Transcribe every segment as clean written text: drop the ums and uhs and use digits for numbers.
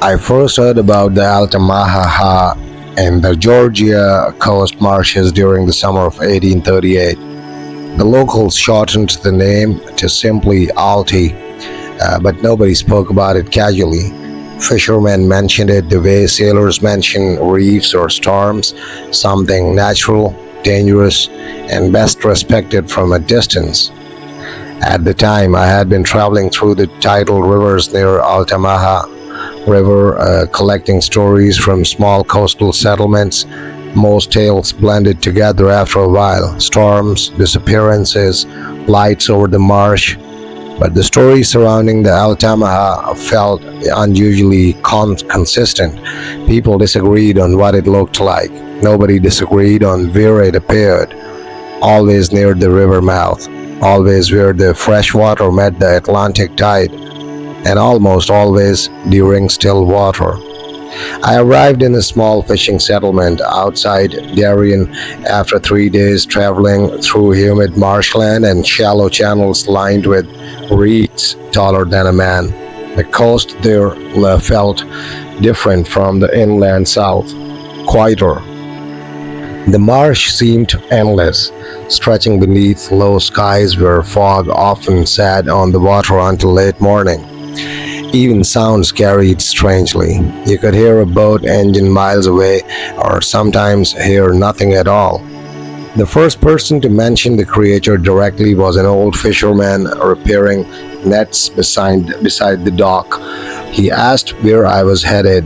I first heard about the Altamaha-ha and the Georgia coast marshes during the summer of 1838. The locals shortened the name to simply Alti, but nobody spoke about it casually. Fishermen mentioned it the way sailors mention reefs or storms, something natural, dangerous, and best respected from a distance. At the time, I had been traveling through the tidal rivers near Altamaha River, collecting stories from small coastal settlements. Most tales blended together after a while: storms, disappearances, lights over the marsh. But the stories surrounding the Altamaha felt unusually consistent. People disagreed on what it looked like. Nobody disagreed on where it appeared. Always near the river mouth, always where the fresh water met the Atlantic tide, and almost always during still water. I arrived in a small fishing settlement outside Darien after 3 days traveling through humid marshland and shallow channels lined with reeds taller than a man. The coast there felt different from the inland south, quieter. The marsh seemed endless, stretching beneath low skies where fog often sat on the water until late morning. Even sounds carried strangely. You could hear a boat engine miles away, or sometimes hear nothing at all. The first person to mention the creature directly was an old fisherman repairing nets beside the dock. He asked where I was headed.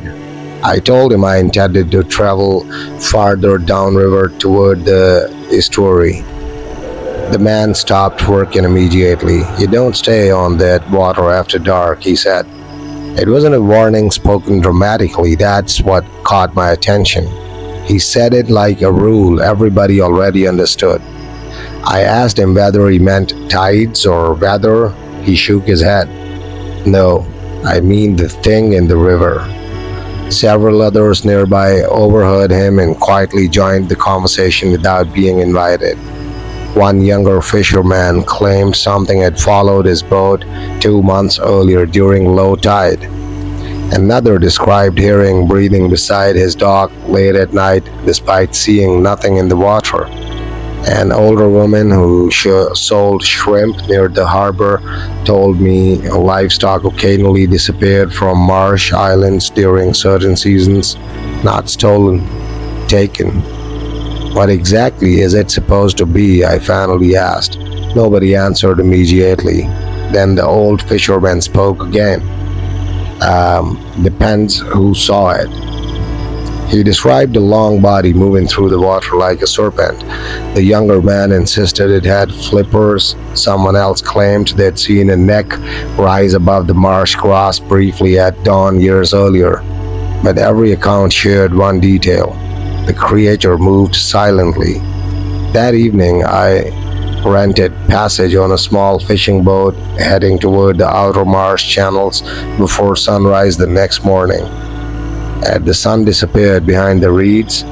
I told him I intended to travel farther downriver toward the estuary. The man stopped working immediately. "You don't stay on that water after dark," he said. It wasn't a warning spoken dramatically, that's what caught my attention. He said it like a rule everybody already understood. I asked him whether he meant tides or weather. He shook his head. "No, I mean the thing in the river." Several others nearby overheard him and quietly joined the conversation without being invited. One younger fisherman claimed something had followed his boat 2 months earlier during low tide. Another described hearing breathing beside his dock late at night despite seeing nothing in the water. An older woman who sold shrimp near the harbor told me livestock occasionally disappeared from marsh islands during certain seasons. Not stolen, taken. "What exactly is it supposed to be?" I finally asked. Nobody answered immediately. Then the old fisherman spoke again. Depends who saw it." He described a long body moving through the water like a serpent. The younger man insisted it had flippers. Someone else claimed they'd seen a neck rise above the marsh grass briefly at dawn years earlier. But every account shared one detail: the creature moved silently. That evening, I rented passage on a small fishing boat heading toward the outer marsh channels before sunrise the next morning. As the sun disappeared behind the reeds,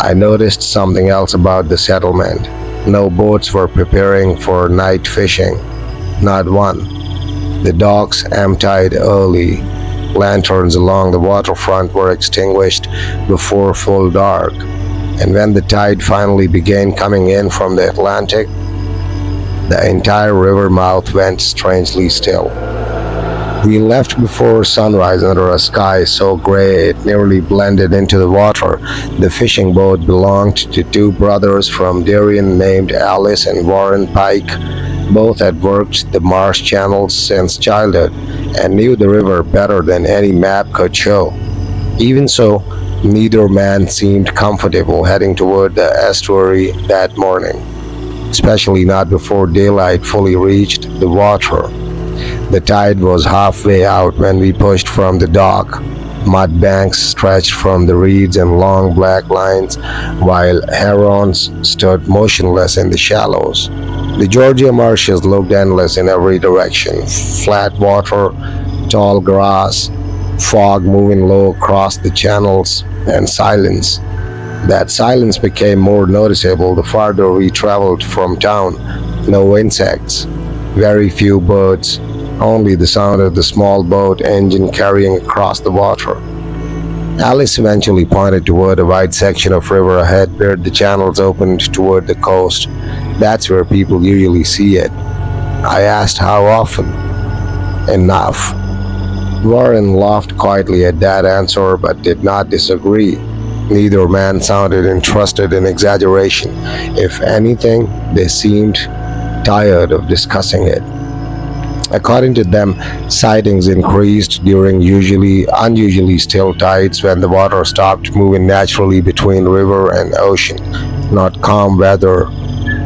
I noticed something else about the settlement. No boats were preparing for night fishing. Not one. The docks emptied early. Lanterns along the waterfront were extinguished before full dark. And when the tide finally began coming in from the Atlantic, the entire river mouth went strangely still. We left before sunrise under a sky so gray it nearly blended into the water. The fishing boat belonged to two brothers from Darien named Alice and Warren Pike. Both had worked the marsh channels since childhood and knew the river better than any map could show. Even so, neither man seemed comfortable heading toward the estuary that morning, especially not before daylight fully reached the water. The tide was halfway out when we pushed from the dock. Mud banks stretched from the reeds in long black lines, while herons stood motionless in the shallows. The Georgia marshes looked endless in every direction: flat water, tall grass, fog moving low across the channels, and silence. That silence became more noticeable the farther we traveled from town. No insects, very few birds, only the sound of the small boat engine carrying across the water. Alice eventually pointed toward a wide section of river ahead where the channels opened toward the coast. That's where people usually see it. I asked how often. Enough. Warren laughed quietly at that answer but did not disagree. Neither man sounded interested in exaggeration. If anything, they seemed tired of discussing it. According to them, sightings increased during unusually still tides when the water stopped moving naturally between river and ocean, not calm weather,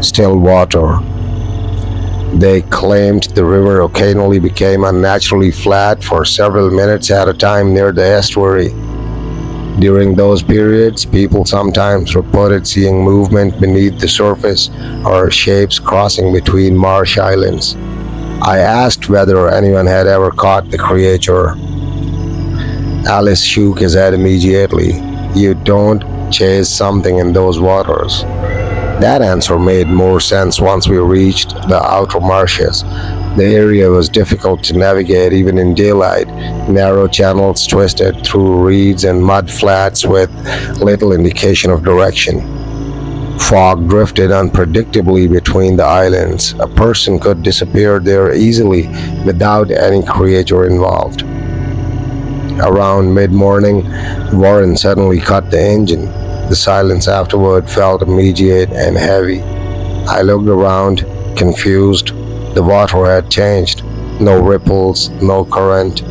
still water. They claimed the river occasionally became unnaturally flat for several minutes at a time near the estuary. During those periods, people sometimes reported seeing movement beneath the surface or shapes crossing between marsh islands. I asked whether anyone had ever caught the creature. Alice shook his head immediately. You don't chase something in those waters. That answer made more sense once we reached the outer marshes. The area was difficult to navigate even in daylight. Narrow channels twisted through reeds and mud flats with little indication of direction. Fog drifted unpredictably between the islands. A person could disappear there easily without any creature involved. Around mid-morning, Warren suddenly cut the engine. The silence afterward felt immediate and heavy. I looked around, confused. The water had changed. No ripples, no current.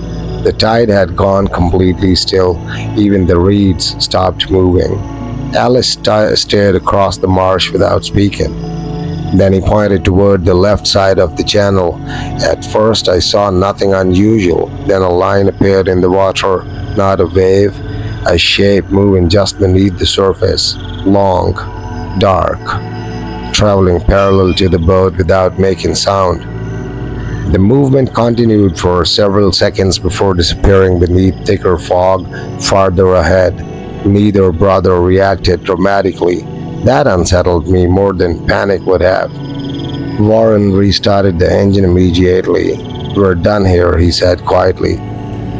The tide had gone completely still. Even the reeds stopped moving. Alice stared across the marsh without speaking. Then he pointed toward the left side of the channel. At first I saw nothing unusual. Then a line appeared in the water, not a wave, a shape moving just beneath the surface, long, dark, traveling parallel to the boat without making sound. The movement continued for several seconds before disappearing beneath thicker fog farther ahead. Neither brother reacted dramatically. That unsettled me more than panic would have. Warren restarted the engine immediately. We're done here, he said quietly.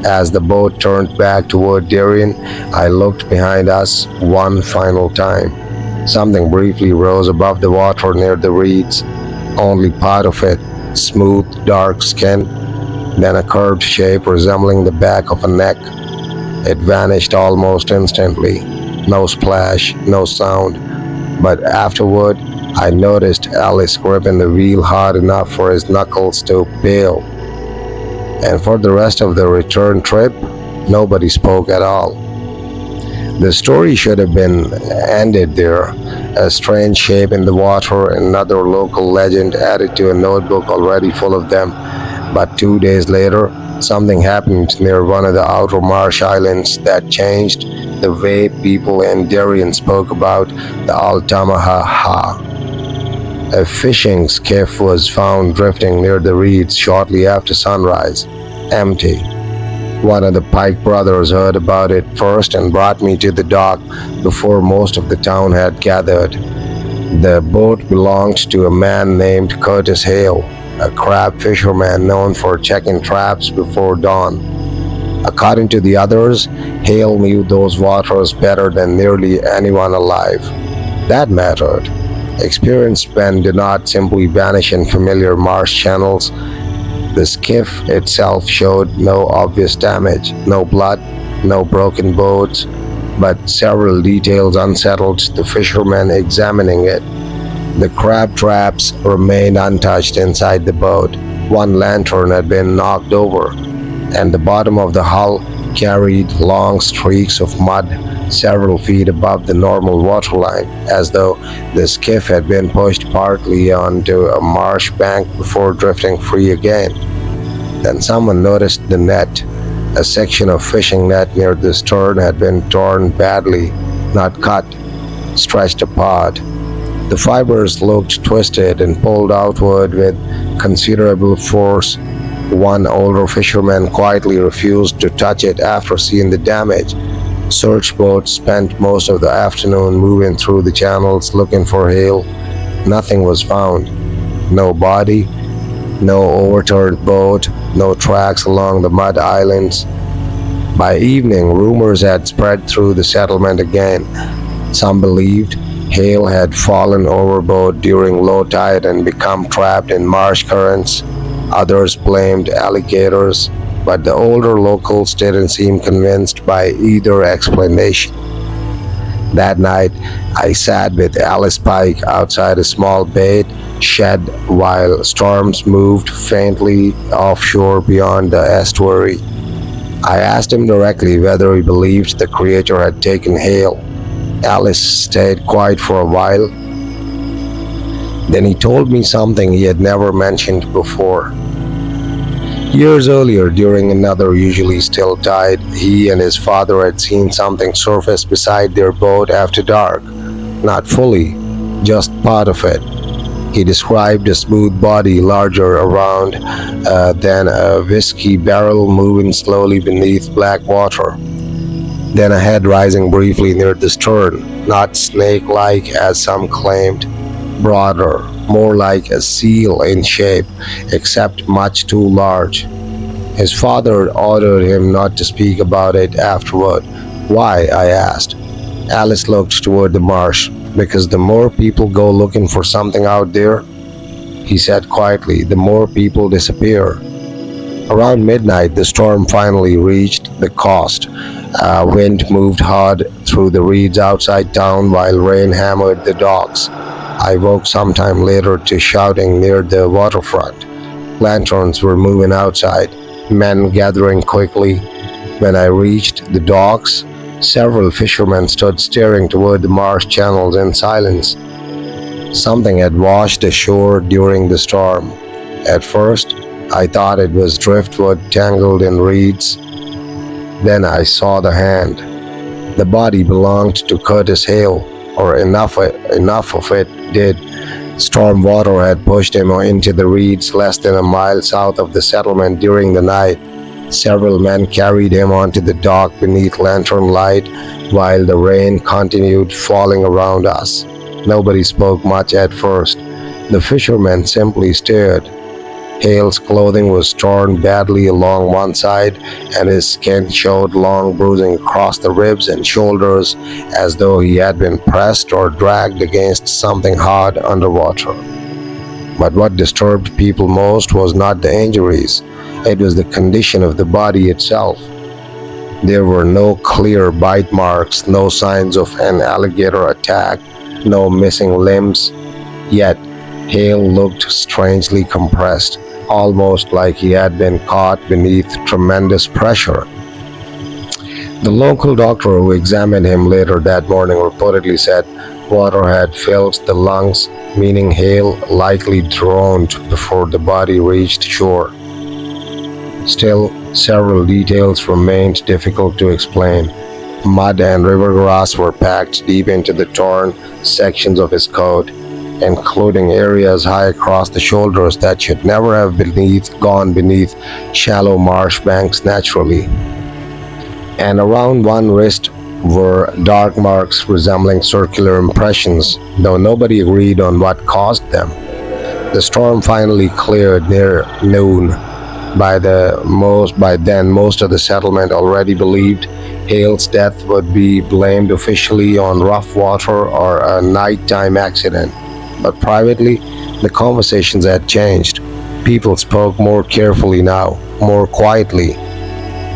As the boat turned back toward Darien, I looked behind us one final time. Something briefly rose above the water near the reeds, only part of it, smooth, dark skin, then a curved shape resembling the back of a neck. It vanished almost instantly. No splash, no sound. But afterward, I noticed Alice gripping the wheel hard enough for his knuckles to peel. And for the rest of the return trip, nobody spoke at all. The story should have been ended there. A strange shape in the water, another local legend added to a notebook already full of them. But 2 days later, something happened near one of the outer marsh islands that changed the way people in Darien spoke about the Altamaha-ha. A fishing skiff was found drifting near the reeds shortly after sunrise, empty. One of the Pike brothers heard about it first and brought me to the dock before most of the town had gathered. The boat belonged to a man named Curtis Hale, a crab fisherman known for checking traps before dawn. According to the others, Hale knew those waters better than nearly anyone alive. That mattered. Experienced men did not simply vanish in familiar marsh channels. The skiff itself showed no obvious damage, no blood, no broken boats, but several details unsettled the fishermen examining it. The crab traps remained untouched inside the boat. One lantern had been knocked over, and the bottom of the hull carried long streaks of mud several feet above the normal waterline, as though the skiff had been pushed partly onto a marsh bank before drifting free again. Then someone noticed the net. A section of fishing net near the stern had been torn badly, not cut, stretched apart. The fibers looked twisted and pulled outward with considerable force. One older fisherman quietly refused to touch it after seeing the damage. Search boats spent most of the afternoon moving through the channels looking for Hale. Nothing was found. No body, No overturned boat, no tracks along the mud islands. By evening, rumors had spread through the settlement again. Some believed Hale had fallen overboard during low tide and become trapped in marsh currents. Others blamed alligators, but the older locals didn't seem convinced by either explanation. That night, I sat with Alice Pike outside a small bait shed while storms moved faintly offshore beyond the estuary. I asked him directly whether he believed the creature had taken Hale. Alice stayed quiet for a while. Then he told me something he had never mentioned before. Years earlier, during another usually still tide, he and his father had seen something surface beside their boat after dark. Not fully, just part of it. He described a smooth body larger around than a whiskey barrel moving slowly beneath black water. Then a head rising briefly near the stern, not snake-like as some claimed, broader, more like a seal in shape, except much too large. His father ordered him not to speak about it afterward. Why? I asked. Alice looked toward the marsh. Because the more people go looking for something out there, he said quietly, the more people disappear. Around midnight, the storm finally reached the coast. Wind moved hard through the reeds outside town while rain hammered the docks. I woke sometime later to shouting near the waterfront. Lanterns were moving outside, men gathering quickly. When I reached the docks, several fishermen stood staring toward the marsh channels in silence. Something had washed ashore during the storm. At first, I thought it was driftwood tangled in reeds. Then I saw the hand. The body belonged to Curtis Hale, or enough of it did. Storm water had pushed him into the reeds less than a mile south of the settlement during the night. Several men carried him onto the dock beneath lantern light while the rain continued falling around us. Nobody spoke much at first. The fishermen simply stared. Hale's clothing was torn badly along one side, and his skin showed long bruising across the ribs and shoulders as though he had been pressed or dragged against something hard underwater. But what disturbed people most was not the injuries. It was the condition of the body itself. There were no clear bite marks, no signs of an alligator attack, no missing limbs. Yet, Hale looked strangely compressed, almost like he had been caught beneath tremendous pressure. The local doctor who examined him later that morning reportedly said water had filled the lungs, meaning Hale likely drowned before the body reached shore. Still, several details remained difficult to explain. Mud and river grass were packed deep into the torn sections of his coat, including areas high across the shoulders that should never have gone beneath shallow marsh banks naturally. And around one wrist were dark marks resembling circular impressions, though nobody agreed on what caused them. The storm finally cleared near noon. By then, most of the settlement already believed Hale's death would be blamed officially on rough water or a nighttime accident. But privately, the conversations had changed. People spoke more carefully now, more quietly.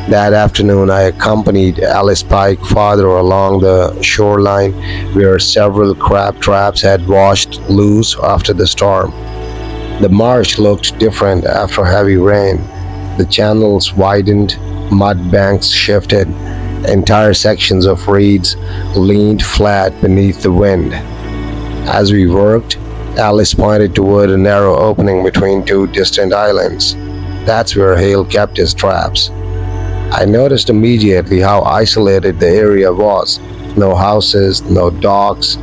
That afternoon, I accompanied Alice Pike's father along the shoreline where several crab traps had washed loose after the storm. The marsh looked different after heavy rain. The channels widened, mud banks shifted, entire sections of reeds leaned flat beneath the wind. As we worked, Alice pointed toward a narrow opening between two distant islands. That's where Hale kept his traps. I noticed immediately how isolated the area was. No houses, no docks,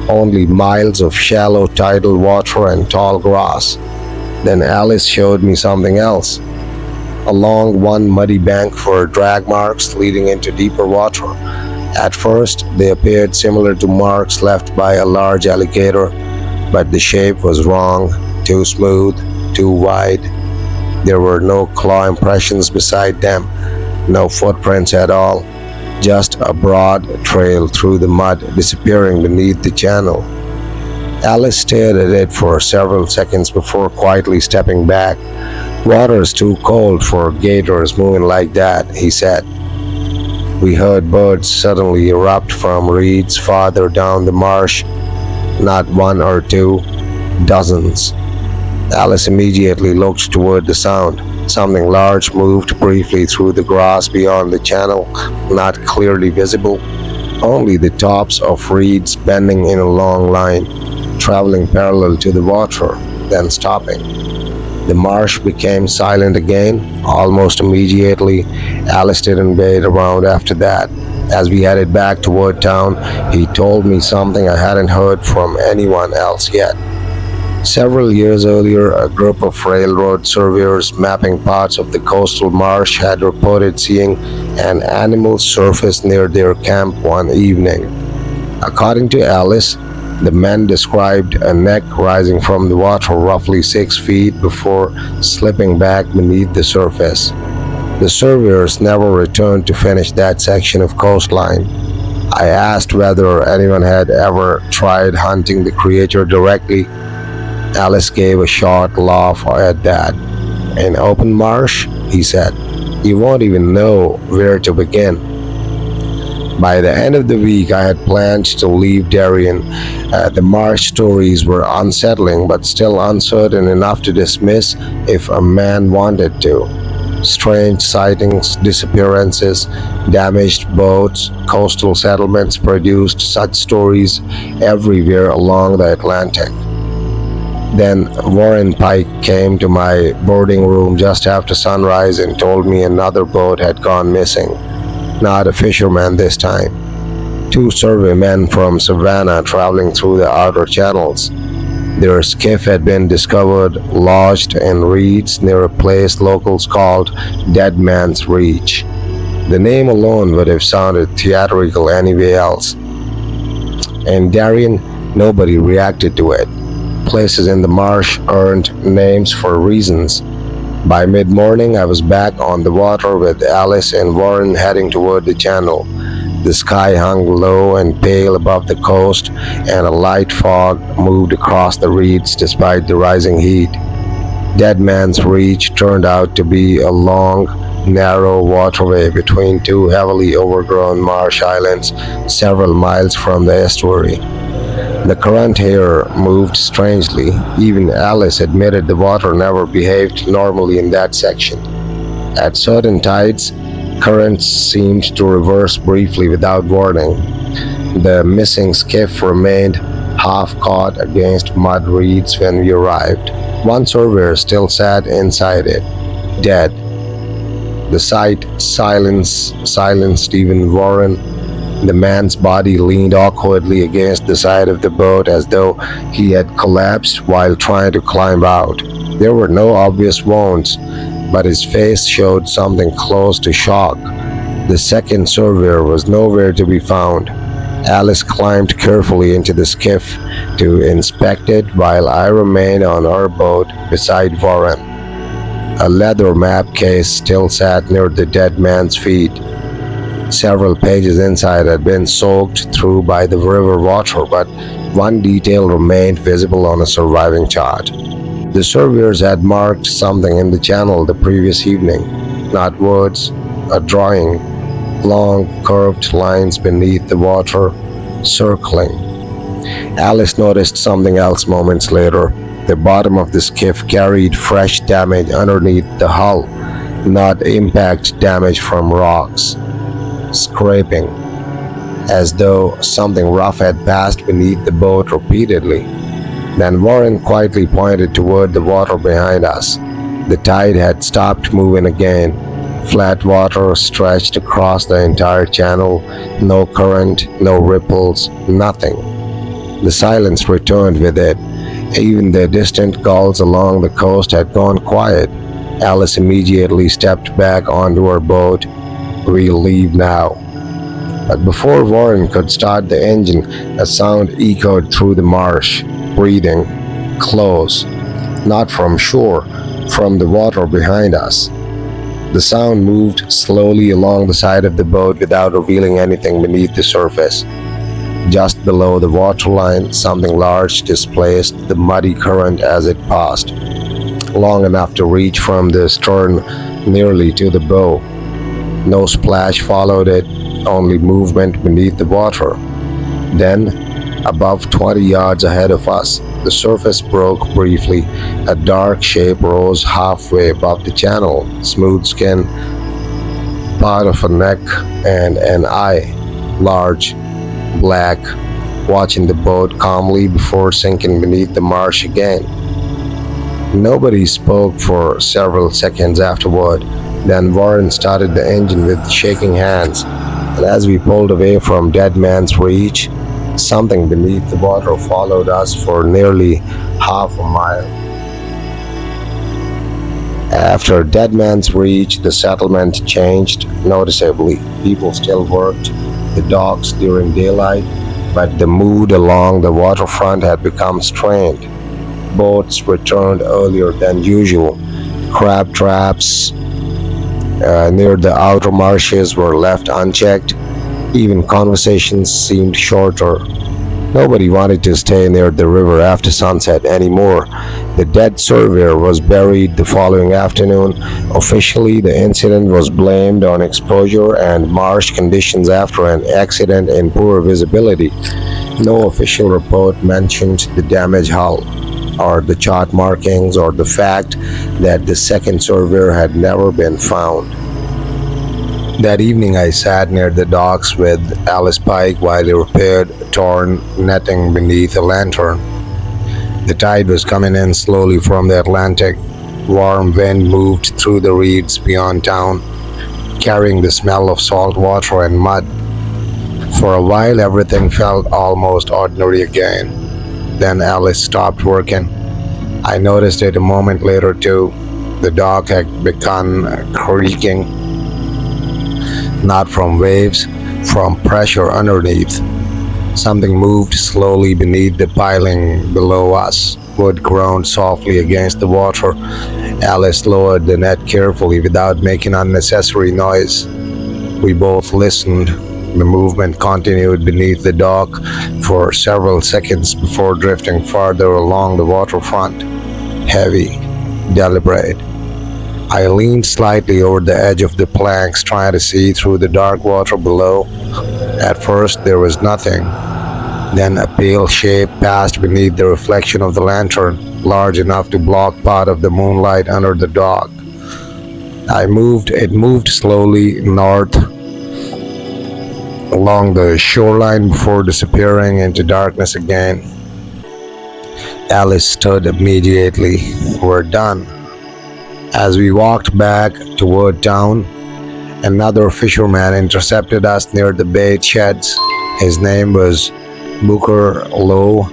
only miles of shallow tidal water and tall grass. Then Alice showed me something else. Along one muddy bank were drag marks leading into deeper water. At first, they appeared similar to marks left by a large alligator, but the shape was wrong, too smooth. too wide. There were no claw impressions beside them, no footprints at all, just a broad trail through the mud disappearing beneath the channel. Alice stared at it for several seconds before quietly stepping back. "Water's too cold for gators moving like that," he said. We heard birds suddenly erupt from reeds farther down the marsh. Not one or two, dozens. Alice immediately looked toward the sound. Something large moved briefly through the grass beyond the channel, not clearly visible, only the tops of reeds bending in a long line, traveling parallel to the water, then stopping. The marsh became silent again, almost immediately. Alice didn't wait around after that. As we headed back toward town, he told me something I hadn't heard from anyone else yet. Several years earlier, a group of railroad surveyors mapping parts of the coastal marsh had reported seeing an animal surface near their camp one evening. According to Alice, the men described a neck rising from the water roughly 6 feet before slipping back beneath the surface. The surveyors never returned to finish that section of coastline. I asked whether anyone had ever tried hunting the creature directly. Alice gave a short laugh at that. "In open marsh," he said, "you won't even know where to begin." By the end of the week, I had planned to leave Darien. The marsh stories were unsettling, but still uncertain enough to dismiss if a man wanted to. Strange sightings, disappearances, damaged boats, coastal settlements produced such stories everywhere along the Atlantic. Then Warren Pike came to my boarding room just after sunrise and told me another boat had gone missing. Not a fisherman this time. 2 surveymen from Savannah traveling through the outer channels. Their skiff had been discovered lodged in reeds near a place locals called Dead Man's Reach. The name alone would have sounded theatrical anywhere else. In Darien, nobody reacted to it. Places in the marsh earned names for reasons. By mid-morning, I was back on the water with Alice and Warren heading toward the channel. The sky hung low and pale above the coast, and a light fog moved across the reeds despite the rising heat. Dead Man's Reach turned out to be a long, narrow waterway between 2 heavily overgrown marsh islands several miles from the estuary. The current here moved strangely. Even Alice admitted the water never behaved normally in that section. At certain tides, currents seemed to reverse briefly without warning. The missing skiff remained half caught against mud reeds when we arrived. One surveyor still sat inside it, dead. The sight silenced even Warren. The man's body leaned awkwardly against the side of the boat as though he had collapsed while trying to climb out. There were no obvious wounds, but his face showed something close to shock. The second surveyor was nowhere to be found. Alice climbed carefully into the skiff to inspect it while I remained on our boat beside Warren. A leather map case still sat near the dead man's feet. Several pages inside had been soaked through by the river water, but one detail remained visible on a surviving chart. The surveyors had marked something in the channel the previous evening. Not words, a drawing. Long, curved lines beneath the water, circling. Alice noticed something else moments later. The bottom of the skiff carried fresh damage underneath the hull, not impact damage from rocks. Scraping, as though something rough had passed beneath the boat repeatedly. Then Warren quietly pointed toward the water behind us. The tide had stopped moving again. Flat water stretched across the entire channel. No current, no ripples, nothing. The silence returned with it. Even the distant gulls along the coast had gone quiet. Alice immediately stepped back onto her boat. "We'll leave now." But before Warren could start the engine, a sound echoed through the marsh. Breathing. Close. not from shore, from the water behind us. The sound moved slowly along the side of the boat without revealing anything beneath the surface. Just below the waterline, something large displaced the muddy current as it passed, long enough to reach from the stern nearly to the bow. No splash followed it, only movement beneath the water. Then, above 20 yards ahead of us, the surface broke briefly. A dark shape rose halfway above the channel, smooth skin, part of a neck, and an eye, large, black, watching the boat calmly before sinking beneath the marsh again. Nobody spoke for several seconds afterward. Then Warren started the engine with shaking hands, and as we pulled away from Dead Man's Reach, something beneath the water followed us for nearly half a mile. After Dead Man's Reach, the settlement changed noticeably. People still worked the docks during daylight, but the mood along the waterfront had become strained. Boats returned earlier than usual. Crab traps near the outer marshes were left unchecked. Even conversations seemed shorter. Nobody wanted to stay near the river after sunset anymore. The dead surveyor was buried the following afternoon. Officially, the incident was blamed on exposure and marsh conditions after an accident in poor visibility. No official report mentioned the damaged hull, or the chart markings, or the fact that the second surveyor had never been found. That evening I sat near the docks with Alice Pike while he repaired torn netting beneath a lantern. The tide was coming in slowly from the Atlantic. Warm wind moved through the reeds beyond town, carrying the smell of salt water and mud. For a while everything felt almost ordinary again. Then Alice stopped working. I noticed it a moment later too. The dock had begun creaking, not from waves, from pressure underneath. Something moved slowly beneath the piling below us. Wood groaned softly against the water. Alice lowered the net carefully without making unnecessary noise. We both listened. The movement continued beneath the dock for several seconds before drifting farther along the waterfront. Heavy, deliberate. I leaned slightly over the edge of the planks, trying to see through the dark water below. At first there was nothing. Then a pale shape passed beneath the reflection of the lantern, large enough to block part of the moonlight under the dock. It moved slowly north along the shoreline before disappearing into darkness again. Alice stood immediately. "We're done." As we walked back toward town, another fisherman intercepted us near the bait sheds. His name was Booker Lowe,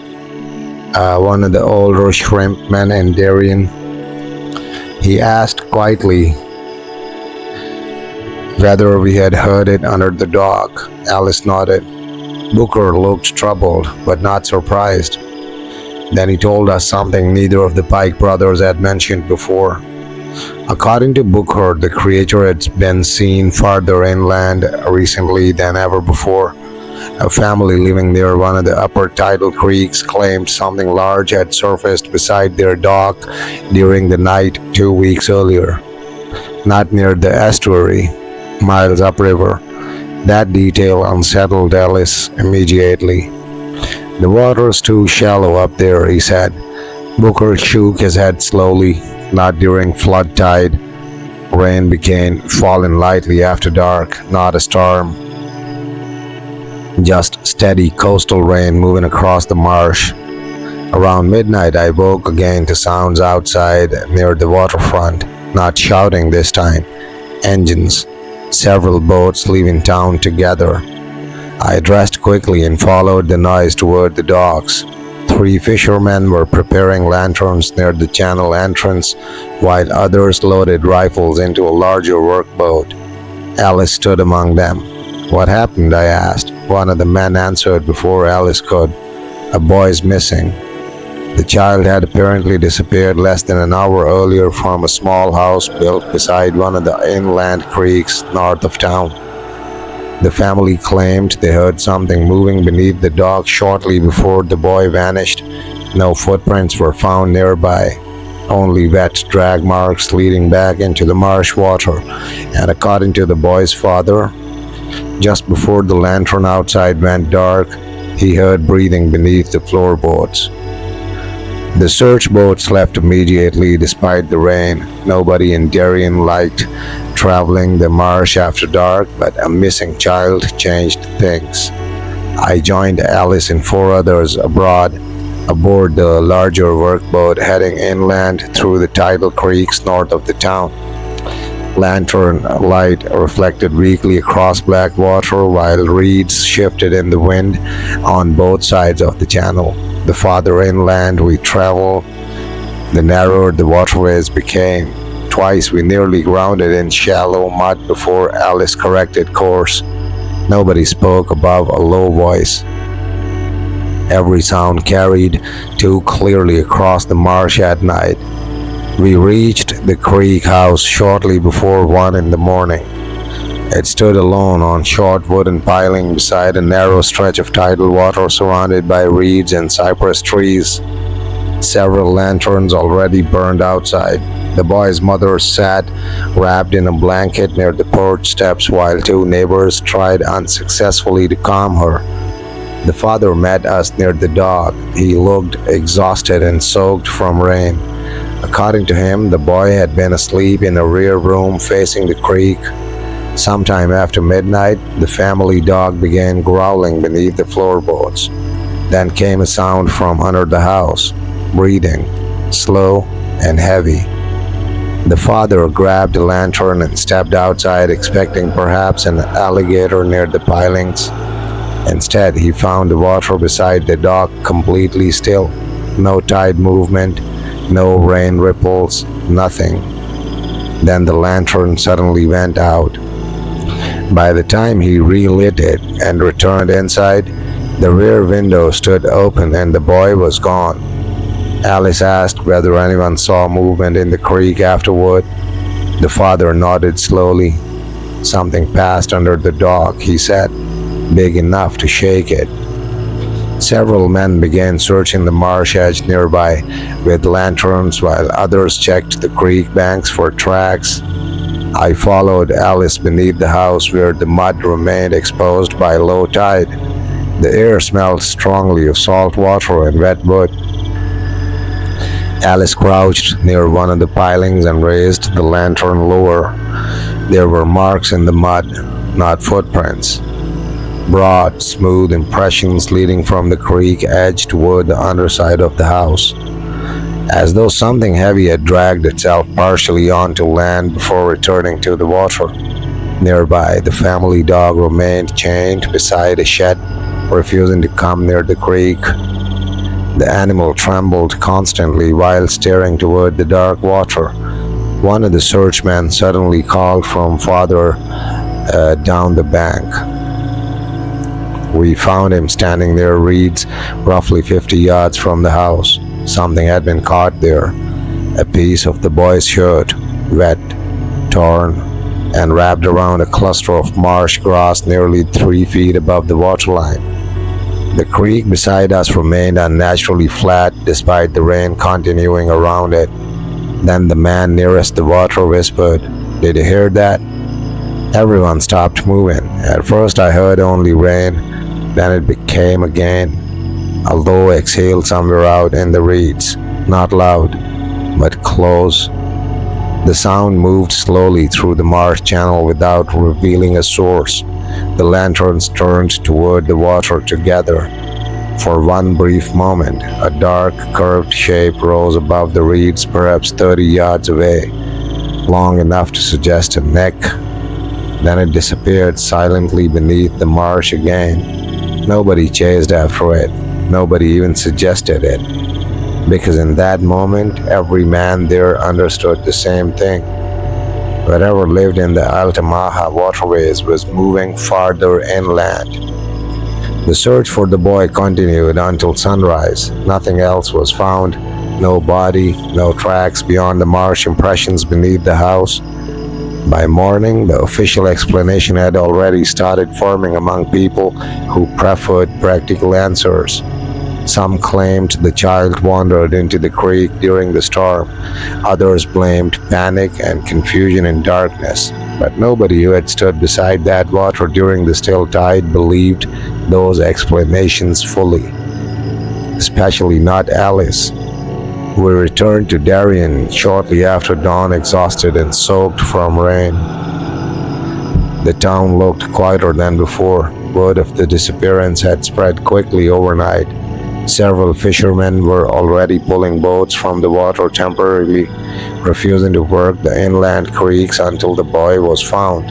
one of the older shrimp men in Darien. He asked quietly whether we had heard it under the dock. Alice nodded. Booker looked troubled, but not surprised. Then he told us something neither of the Pike brothers had mentioned before. According to Booker, the creature had been seen farther inland recently than ever before. A family living near one of the upper tidal creeks claimed something large had surfaced beside their dock during the night 2 weeks earlier. Not near the estuary, miles upriver. That detail unsettled Alice immediately. "The water's too shallow up there," he said. Booker shook his head slowly. "Not during flood tide. Rain began falling lightly after dark, not a storm. Just steady coastal rain moving across the marsh." Around midnight I woke again to sounds outside near the waterfront, not shouting this time. Engines, several boats leaving town together. I dressed quickly and followed the noise toward the docks. 3 fishermen were preparing lanterns near the channel entrance, while others loaded rifles into a larger workboat. Alice stood among them. "What happened?" I asked. One of the men answered before Alice could. "A boy's missing." The child had apparently disappeared less than an hour earlier from a small house built beside one of the inland creeks north of town. The family claimed they heard something moving beneath the dock shortly before the boy vanished. No footprints were found nearby, only wet drag marks leading back into the marsh water, and according to the boy's father, just before the lantern outside went dark, he heard breathing beneath the floorboards. The search boats left immediately despite the rain. Nobody in Darien liked traveling the marsh after dark, but a missing child changed things. I joined Alice and 4 others aboard the larger workboat heading inland through the tidal creeks north of the town. Lantern light reflected weakly across black water while reeds shifted in the wind on both sides of the channel. The farther inland we traveled, the narrower the waterways became. Twice we nearly grounded in shallow mud before Alice corrected course. Nobody spoke above a low voice. Every sound carried too clearly across the marsh at night. We reached the creek house shortly before 1 in the morning. It stood alone on short wooden piling beside a narrow stretch of tidal water surrounded by reeds and cypress trees. Several lanterns already burned outside. The boy's mother sat wrapped in a blanket near the porch steps while 2 neighbors tried unsuccessfully to calm her. The father met us near the dock. He looked exhausted and soaked from rain. According to him, the boy had been asleep in a rear room facing the creek. Sometime after midnight, the family dog began growling beneath the floorboards. Then came a sound from under the house, breathing, slow and heavy. The father grabbed a lantern and stepped outside, expecting perhaps an alligator near the pilings. Instead, he found the water beside the dock completely still. No tide movement, no rain ripples, nothing. Then the lantern suddenly went out. By the time he relit it and returned inside, the rear window stood open and the boy was gone. Alice asked whether anyone saw movement in the creek afterward. The father nodded slowly. Something passed under the dock, he said, big enough to shake it. Several men began searching the marsh edge nearby with lanterns while others checked the creek banks for tracks. I followed Alice beneath the house where the mud remained exposed by low tide. The air smelled strongly of salt water and wet wood. Alice crouched near one of the pilings and raised the lantern lower. There were marks in the mud, not footprints. Broad, smooth impressions leading from the creek edge toward the underside of the house, as though something heavy had dragged itself partially onto land before returning to the water. Nearby, the family dog remained chained beside a shed, refusing to come near the creek. The animal trembled constantly while staring toward the dark water. One of the searchmen suddenly called from farther down the bank. We found him standing near reeds, roughly 50 yards from the house. Something had been caught there. A piece of the boy's shirt, wet, torn, and wrapped around a cluster of marsh grass nearly 3 feet above the waterline. The creek beside us remained unnaturally flat despite the rain continuing around it. Then the man nearest the water whispered, "Did you hear that?" Everyone stopped moving. At first I heard only rain, then it became again a low exhale somewhere out in the reeds, not loud, but close. The sound moved slowly through the marsh channel without revealing a source. The lanterns turned toward the water together. For one brief moment, a dark, curved shape rose above the reeds, perhaps 30 yards away, long enough to suggest a neck. Then it disappeared silently beneath the marsh again. Nobody chased after it. Nobody even suggested it. Because in that moment, every man there understood the same thing. Whatever lived in the Altamaha waterways was moving farther inland. The search for the boy continued until sunrise. Nothing else was found. No body, no tracks beyond the marsh impressions beneath the house. By morning, the official explanation had already started forming among people who preferred practical answers. Some claimed the child wandered into the creek during the storm. Others blamed panic and confusion in darkness. But nobody who had stood beside that water during the still tide believed those explanations fully. Especially not Alice. We returned to Darien shortly after dawn, exhausted and soaked from rain. The town looked quieter than before. Word of the disappearance had spread quickly overnight. Several fishermen were already pulling boats from the water temporarily, refusing to work the inland creeks until the boy was found.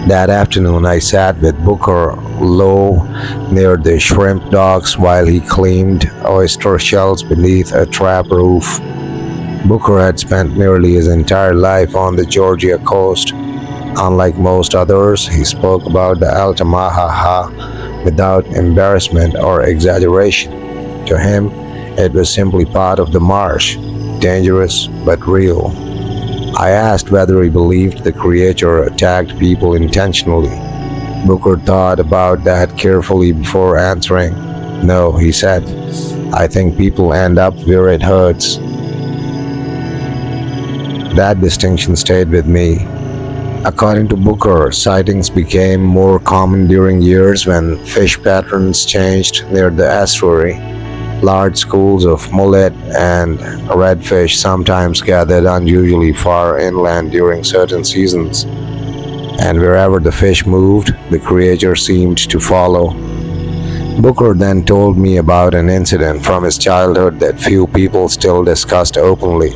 That afternoon, I sat with Booker low near the shrimp docks while he cleaned oyster shells beneath a trap roof. Booker had spent nearly his entire life on the Georgia coast. Unlike most others, he spoke about the Altamaha-ha without embarrassment or exaggeration. To him, it was simply part of the marsh, dangerous but real. I asked whether he believed the creature attacked people intentionally. Booker thought about that carefully before answering. No, he said, I think people end up where it hurts. That distinction stayed with me. According to Booker, sightings became more common during years when fish patterns changed near the estuary. Large schools of mullet and redfish sometimes gathered unusually far inland during certain seasons, and wherever the fish moved, the creature seemed to follow. Booker then told me about an incident from his childhood that few people still discussed openly.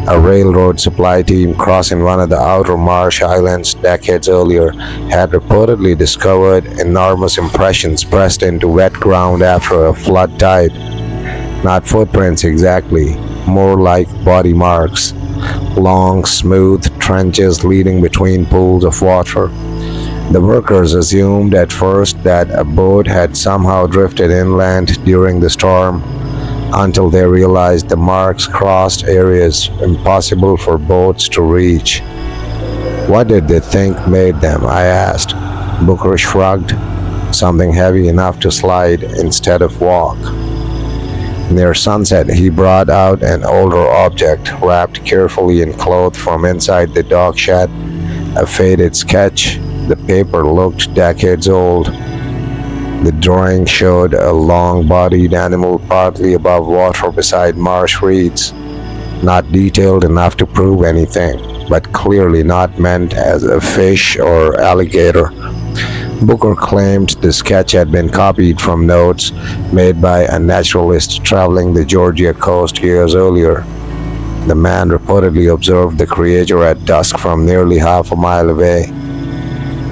A railroad supply team crossing one of the outer Marsh Islands decades earlier had reportedly discovered enormous impressions pressed into wet ground after a flood tide. Not footprints exactly, more like body marks. Long, smooth trenches leading between pools of water. The workers assumed at first that a boat had somehow drifted inland during the storm, until they realized the marks crossed areas impossible for boats to reach. What did they think made them? I asked. Booker shrugged. Something heavy enough to slide instead of walk. Near sunset, he brought out an older object, wrapped carefully in cloth from inside the dock shed. A faded sketch. The paper looked decades old. The drawing showed a long-bodied animal partly above water beside marsh reeds. Not detailed enough to prove anything, but clearly not meant as a fish or alligator. Booker claimed the sketch had been copied from notes made by a naturalist traveling the Georgia coast years earlier. The man reportedly observed the creature at dusk from nearly half a mile away.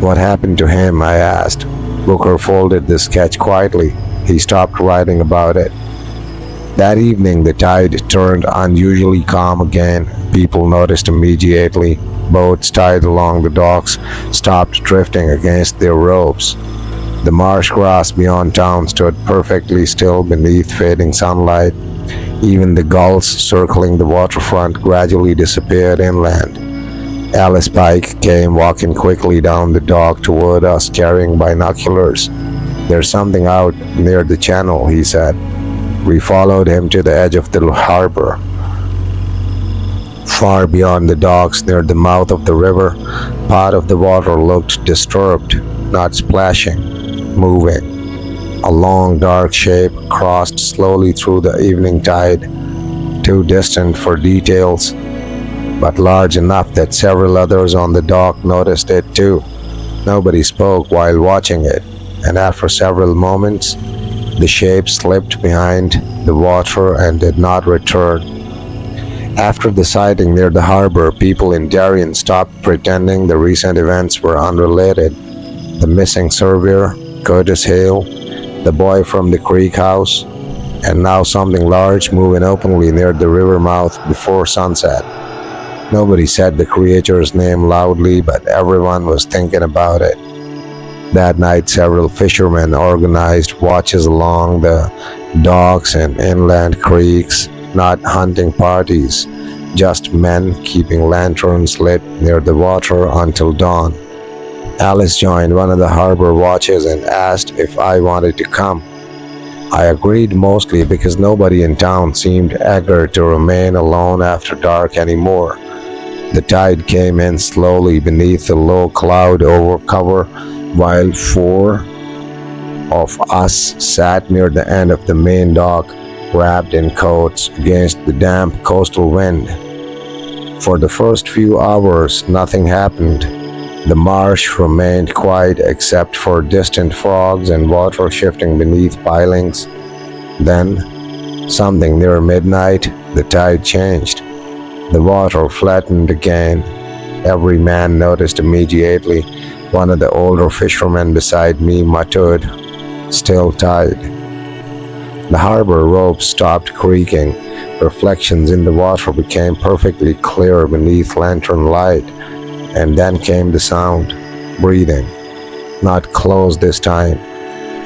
What happened to him? I asked. Booker folded the sketch quietly. He stopped writing about it. That evening, the tide turned unusually calm again. People noticed immediately. Boats tied along the docks stopped drifting against their ropes. The marsh grass beyond town stood perfectly still beneath fading sunlight. Even the gulls circling the waterfront gradually disappeared inland. Alice Pike came walking quickly down the dock toward us, carrying binoculars. There's something out near the channel, he said. We followed him to the edge of the harbor. Far beyond the docks, near the mouth of the river, part of the water looked disturbed, not splashing, moving. A long dark shape crossed slowly through the evening tide, too distant for details, but large enough that several others on the dock noticed it too. Nobody spoke while watching it, and after several moments, the shape slipped behind the water and did not return. After the sighting near the harbor, people in Darien stopped pretending the recent events were unrelated. The missing surveyor, Curtis Hale, the boy from the creek house, and now something large moving openly near the river mouth before sunset. Nobody said the creature's name loudly, but everyone was thinking about it. That night, several fishermen organized watches along the docks and inland creeks, not hunting parties, just men keeping lanterns lit near the water until dawn. Alice joined one of the harbor watches and asked if I wanted to come. I agreed, mostly because nobody in town seemed eager to remain alone after dark anymore. The tide came in slowly beneath the low cloud cover, while four of us sat near the end of the main dock, wrapped in coats against the damp coastal wind. For the first few hours, nothing happened. The marsh remained quiet except for distant frogs and water shifting beneath pilings. Then, something near midnight, the tide changed. The water flattened again. Every man noticed immediately. One of the older fishermen beside me muttered, "Still tide." The harbor ropes stopped creaking. Reflections in the water became perfectly clear beneath lantern light. And then came the sound. Breathing. Not close this time.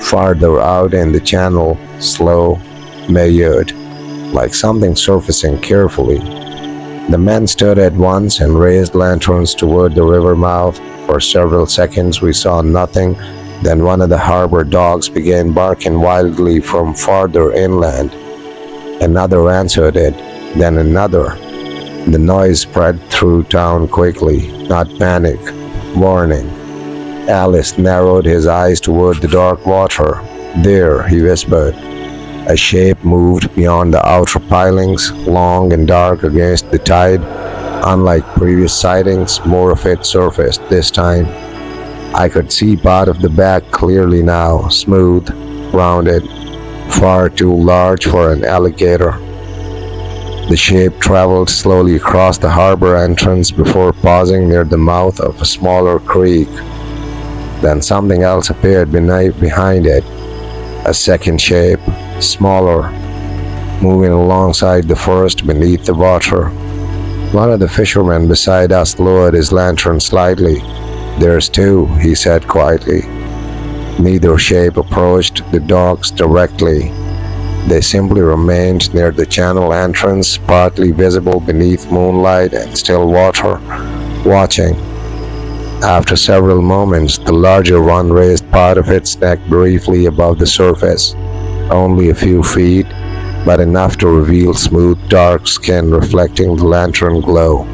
Farther out in the channel, slow, measured, like something surfacing carefully. The men stood at once and raised lanterns toward the river mouth. For several seconds we saw nothing. Then one of the harbor dogs began barking wildly from farther inland. Another answered it, then another. The noise spread through town quickly, not panic, warning. Alice narrowed his eyes toward the dark water. "There," he whispered. A shape moved beyond the outer pilings, long and dark against the tide. Unlike previous sightings, more of it surfaced this time. I could see part of the back clearly now, smooth, rounded, far too large for an alligator. The shape traveled slowly across the harbor entrance before pausing near the mouth of a smaller creek. Then something else appeared behind it, a second shape, smaller, moving alongside the first beneath the water. One of the fishermen beside us lowered his lantern slightly. "There's two," he said quietly. Neither shape approached the docks directly. They simply remained near the channel entrance, partly visible beneath moonlight and still water, watching. After several moments, the larger one raised part of its neck briefly above the surface, only a few feet, but enough to reveal smooth dark skin reflecting the lantern glow.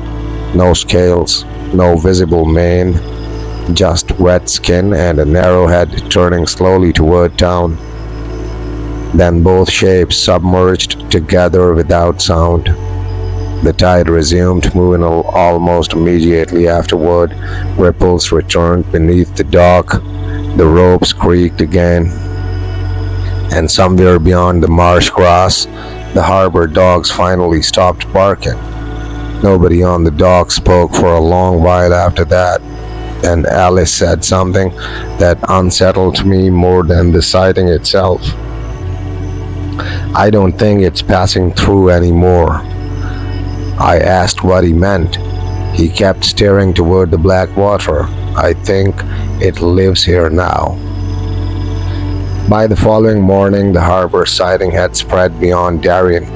No scales, no visible mane, just wet skin and a narrow head turning slowly toward town. Then both shapes submerged together without sound. The tide resumed moving almost immediately afterward. Ripples returned beneath the dock. The ropes creaked again. And somewhere beyond the marsh grass, the harbor dogs finally stopped barking. Nobody on the dock spoke for a long while after that. And Alice said something that unsettled me more than the sighting itself. "I don't think it's passing through anymore." I asked what he meant. He kept staring toward the black water. "I think it lives here now." By the following morning, the harbor sighting had spread beyond Darien.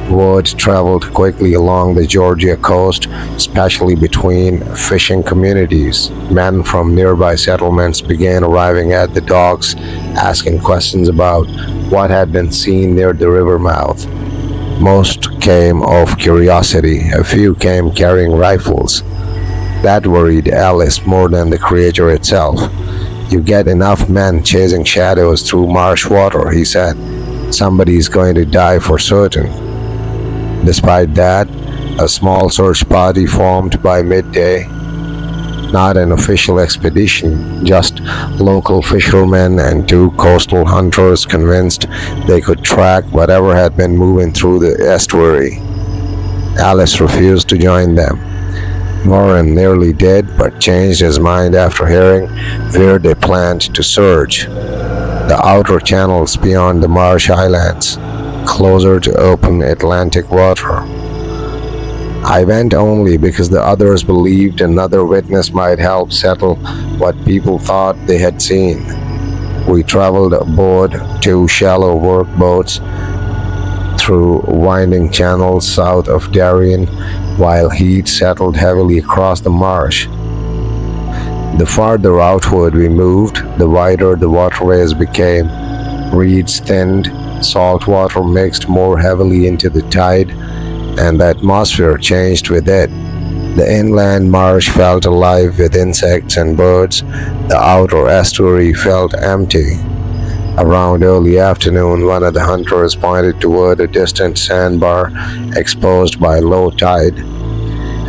Word traveled quickly along the Georgia coast, especially between fishing communities. Men from nearby settlements began arriving at the docks, asking questions about what had been seen near the river mouth. Most came of curiosity. A few came carrying rifles. That worried Alice more than the creature itself. "You get enough men chasing shadows through marsh water," he said. "Somebody's going to die for certain." Despite that, a small search party formed by midday. Not an official expedition, just local fishermen and two coastal hunters convinced they could track whatever had been moving through the estuary. Alice refused to join them. Warren nearly did, but changed his mind after hearing where they planned to search. The outer channels beyond the Marsh Islands, closer to open Atlantic water. I went only because the others believed another witness might help settle what people thought they had seen. We traveled aboard two shallow workboats through winding channels south of Darien while heat settled heavily across the marsh. The farther outward we moved, the wider the waterways became. Reeds thinned, salt water mixed more heavily into the tide, and the atmosphere changed with it. The inland marsh felt alive with insects and birds. The outer estuary felt empty. Around early afternoon, one of the hunters pointed toward a distant sandbar exposed by low tide.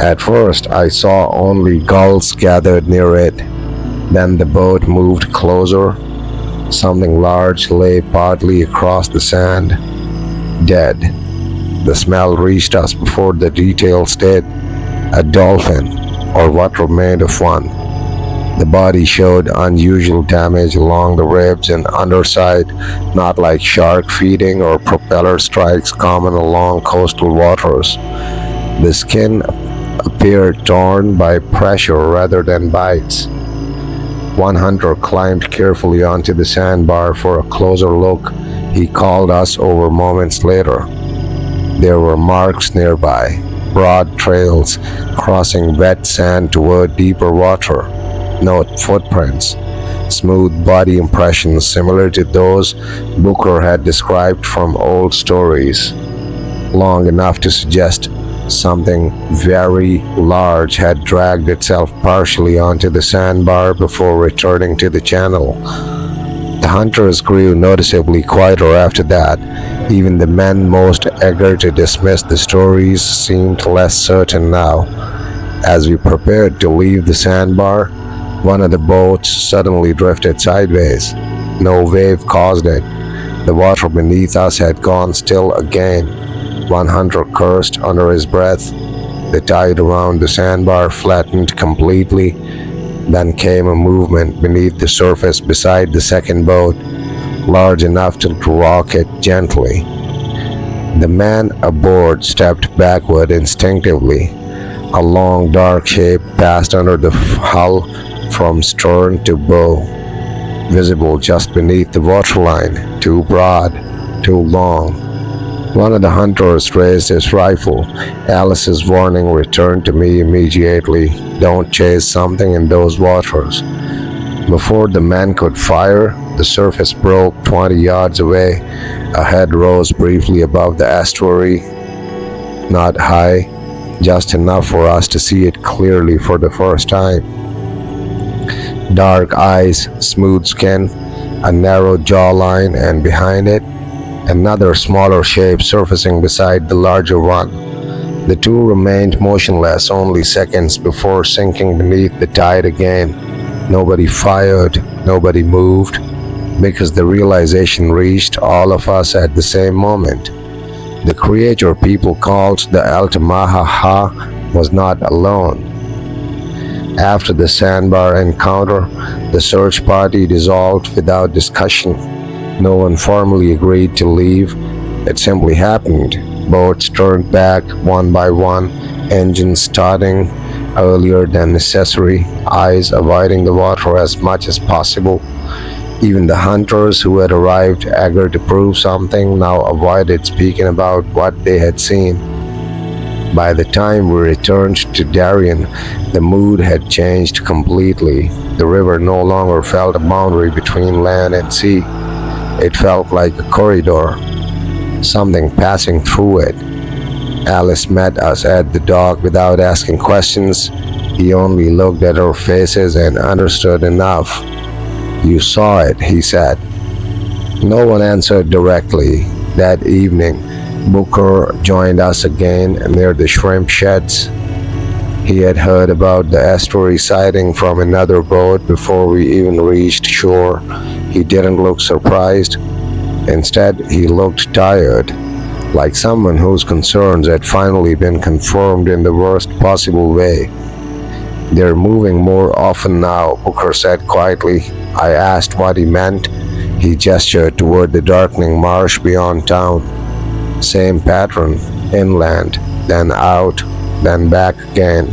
At first, I saw only gulls gathered near it. Then the boat moved closer. Something large lay partly across the sand, dead. The smell reached us before the details did. A dolphin, or what remained of one. The body showed unusual damage along the ribs and underside, not like shark feeding or propeller strikes common along coastal waters. The skin appeared torn by pressure rather than bites. One hunter climbed carefully onto the sandbar for a closer look. He called us over moments later. There were marks nearby, broad trails crossing wet sand toward deeper water. No footprints, smooth body impressions similar to those Booker had described from old stories, long enough to suggest something very large had dragged itself partially onto the sandbar before returning to the channel. The hunters grew noticeably quieter after that. Even the men most eager to dismiss the stories seemed less certain now. As we prepared to leave the sandbar, one of the boats suddenly drifted sideways. No wave caused it. The water beneath us had gone still again. One hunter cursed under his breath. The tide around the sandbar flattened completely. Then came a movement beneath the surface beside the second boat, large enough to rock it gently. The man aboard stepped backward instinctively. A long dark shape passed under the hull from stern to bow, visible just beneath the waterline, too broad, too long. One of the hunters raised his rifle. Alice's warning returned to me immediately. Don't chase something in those waters. Before the man could fire, the surface broke 20 yards away. A head rose briefly above the estuary, not high, just enough for us to see it clearly for the first time. Dark eyes, smooth skin, a narrow jawline, and behind it, another smaller shape surfacing beside the larger one. The two remained motionless only seconds before sinking beneath the tide again. Nobody fired, nobody moved, because the realization reached all of us at the same moment. The creature people called the Altamaha-ha was not alone. After the sandbar encounter, the search party dissolved without discussion. No one formally agreed to leave. It simply happened. Boats turned back one by one, engines starting earlier than necessary, eyes avoiding the water as much as possible. Even the hunters who had arrived eager to prove something now avoided speaking about what they had seen. By the time we returned to Darien, the mood had changed completely. The river no longer felt a boundary between land and sea. It felt like a corridor, something passing through it. Alice met us at the dock without asking questions. He only looked at our faces and understood enough. "You saw it," he said. No one answered directly. That evening, Booker joined us again near the shrimp sheds. He had heard about the estuary sighting from another boat before we even reached shore. He didn't look surprised. Instead, he looked tired, like someone whose concerns had finally been confirmed in the worst possible way. "They're moving more often now," Booker said quietly. I asked what he meant. He gestured toward the darkening marsh beyond town. Same pattern, inland, then out, then back again.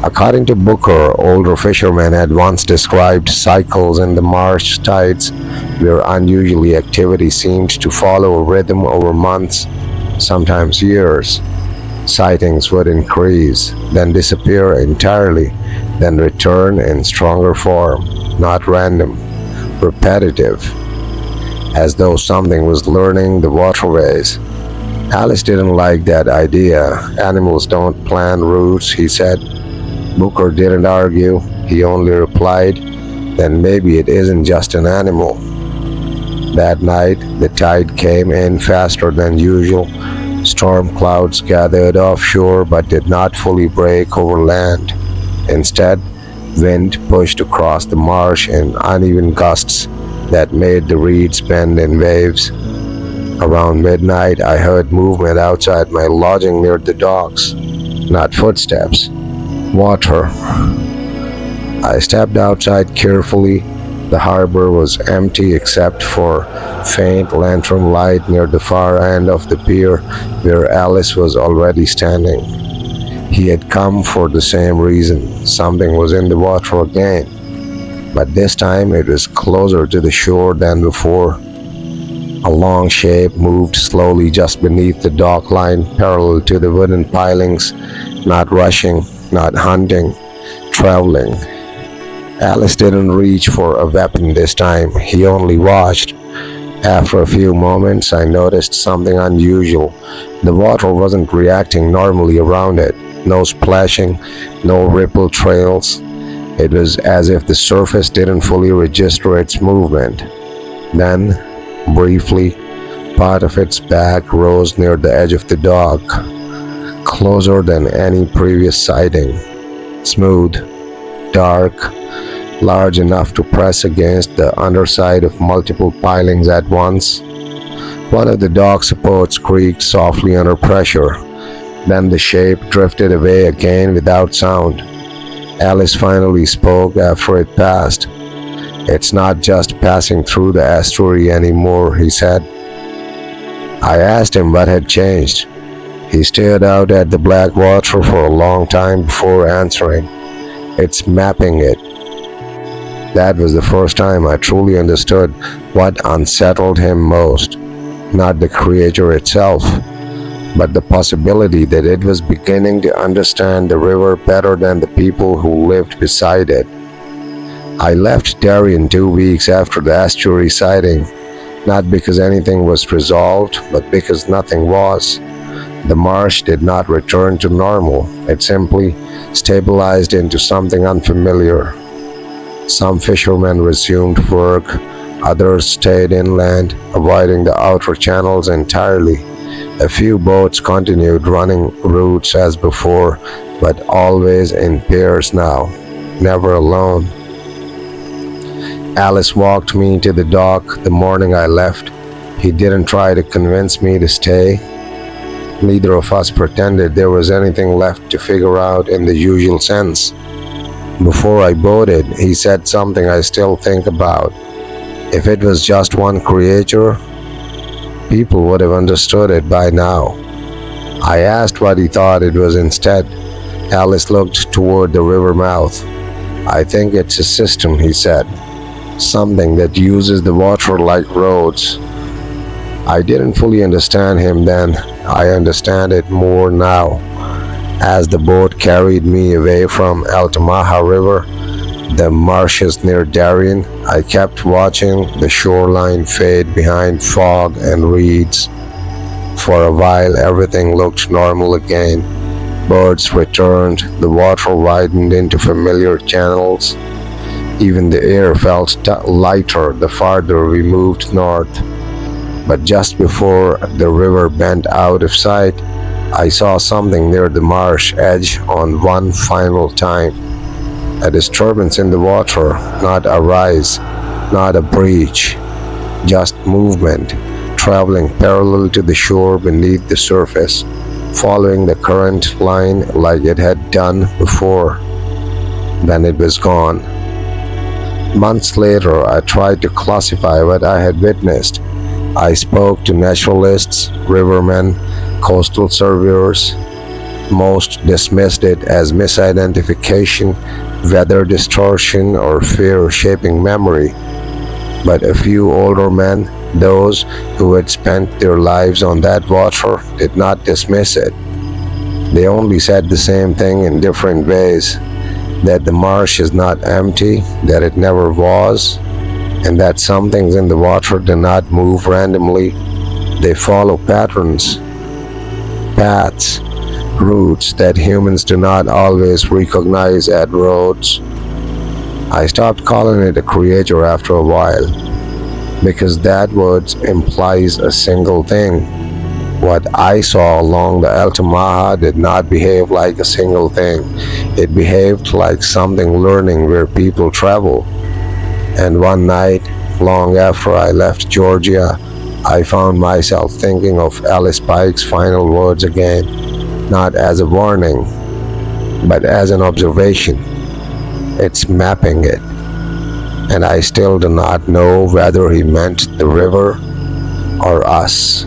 According to Booker, older fishermen had once described cycles in the marsh tides where unusual activity seemed to follow a rhythm over months, sometimes years. Sightings would increase, then disappear entirely, then return in stronger form, not random, repetitive, as though something was learning the waterways. Alice didn't like that idea. Animals don't plan routes, he said. Booker didn't argue, he only replied, then maybe it isn't just an animal. That night, the tide came in faster than usual. Storm clouds gathered offshore but did not fully break over land. Instead, wind pushed across the marsh in uneven gusts that made the reeds bend in waves. Around midnight, I heard movement outside my lodging near the docks. Not footsteps. Water. I stepped outside carefully. The harbor was empty except for faint lantern light near the far end of the pier where Alice was already standing. He had come for the same reason. Something was in the water again. But this time it was closer to the shore than before. A long shape moved slowly just beneath the dock line, parallel to the wooden pilings, not rushing, not hunting, traveling. Alice didn't reach for a weapon this time. He only watched. After a few moments, I noticed something unusual. The water wasn't reacting normally around it. No splashing, no ripple trails. It was as if the surface didn't fully register its movement. Then, briefly, part of its back rose near the edge of the dock, closer than any previous sighting. Smooth, dark, large enough to press against the underside of multiple pilings at once. One of the dock supports creaked softly under pressure. Then the shape drifted away again without sound. Alice finally spoke after it passed. "It's not just passing through the estuary anymore," he said. I asked him what had changed. He stared out at the black water for a long time before answering. "It's mapping it." That was the first time I truly understood what unsettled him most. Not the creature itself, but the possibility that it was beginning to understand the river better than the people who lived beside it. I left Darien 2 weeks after the estuary sighting, not because anything was resolved, but because nothing was. The marsh did not return to normal. It simply stabilized into something unfamiliar. Some fishermen resumed work, others stayed inland, avoiding the outer channels entirely. A few boats continued running routes as before, but always in pairs now, never alone. Alice walked me to the dock the morning I left. He didn't try to convince me to stay. Neither of us pretended there was anything left to figure out in the usual sense. Before I boarded, he said something I still think about. If it was just one creature, people would have understood it by now. I asked what he thought it was instead. Alice looked toward the river mouth. "I think it's a system," he said. "Something that uses the water like roads." I didn't fully understand him then. I understand it more now. As the boat carried me away from Altamaha River, the marshes near Darien, I kept watching the shoreline fade behind fog and reeds. For a while, everything looked normal again. Birds returned, the water widened into familiar channels. Even the air felt lighter the farther we moved north. But just before the river bent out of sight, I saw something near the marsh edge on one final time. A disturbance in the water, not a rise, not a breach, just movement, traveling parallel to the shore beneath the surface, following the current line like it had done before. Then it was gone. Months later, I tried to classify what I had witnessed. I spoke to naturalists, rivermen, coastal surveyors. most dismissed it as misidentification, weather distortion, or fear shaping memory. But a few older men, those who had spent their lives on that water, did not dismiss it. They only said the same thing in different ways: that the marsh is not empty, that it never was, and that some things in the water do not move randomly. They follow patterns, paths, routes that humans do not always recognize as roads. I stopped calling it a creature after a while, because that word implies a single thing. What I saw along the Altamaha did not behave like a single thing. It behaved like something learning where people travel. And one night, long after I left Georgia, I found myself thinking of Alice Pike's final words again, not as a warning, but as an observation. It's mapping it, and I still do not know whether he meant the river or us.